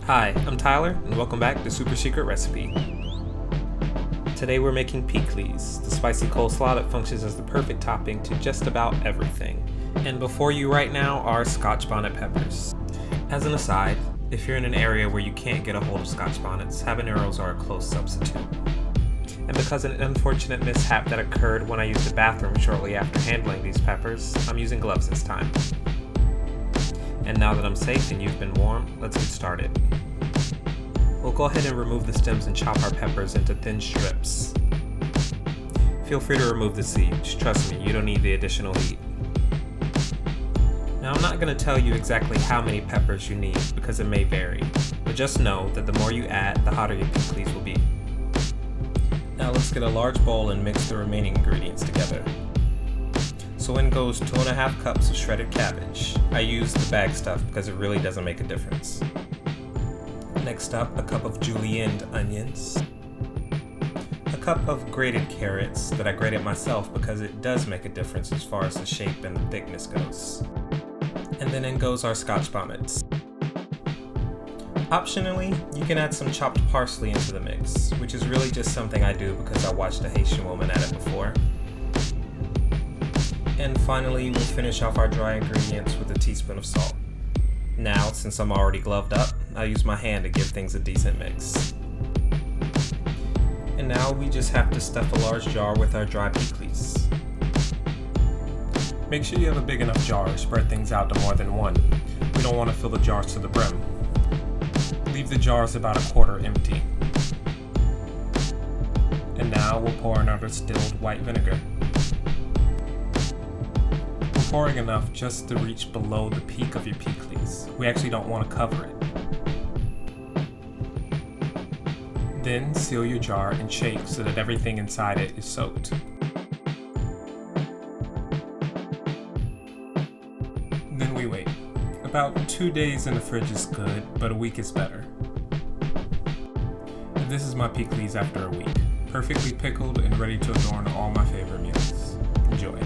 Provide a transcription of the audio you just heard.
Hi, I'm Tyler, and welcome back to Super Secret Recipe. Today we're making Pikliz, the spicy coleslaw that functions as the perfect topping to just about everything. And before you right now are scotch bonnet peppers. As an aside, if you're in an area where you can't get a hold of scotch bonnets, habaneros are a close substitute. And because of an unfortunate mishap that occurred when I used the bathroom shortly after handling these peppers, I'm using gloves this time. And now that I'm safe and you've been warned, let's get started. We'll go ahead and remove the stems and chop our peppers into thin strips. Feel free to remove the seeds, trust me, you don't need the additional heat. Now I'm not going to tell you exactly how many peppers you need because it may vary, but just know that the more you add, the hotter your Pikliz will be. Now let's get a large bowl and mix the remaining ingredients together. So in goes 2.5 cups of shredded cabbage. I use the bag stuff because it really doesn't make a difference. Next up, a cup of julienned onions. A cup of grated carrots that I grated myself because it does make a difference as far as the shape and the thickness goes. And then in goes our scotch bonnets. Optionally, you can add some chopped parsley into the mix, which is really just something I do because I watched a Haitian woman at it before. And finally, we'll finish off our dry ingredients with a teaspoon of salt. Now, since I'm already gloved up, I'll use my hand to give things a decent mix. And now we just have to stuff a large jar with our dry Pikliz. Make sure you have a big enough jar to spread things out to more than one. We don't want to fill the jars to the brim. Leave the jars about a quarter empty. And now we'll pour in our distilled white vinegar. Pouring enough just to reach below the peak of your Pikliz. We actually don't want to cover it. Then seal your jar and shake so that everything inside it is soaked. Then we wait. About 2 days in the fridge is good, but a week is better. And this is my Pikliz after a week. Perfectly pickled and ready to adorn all my favorite meals. Enjoy.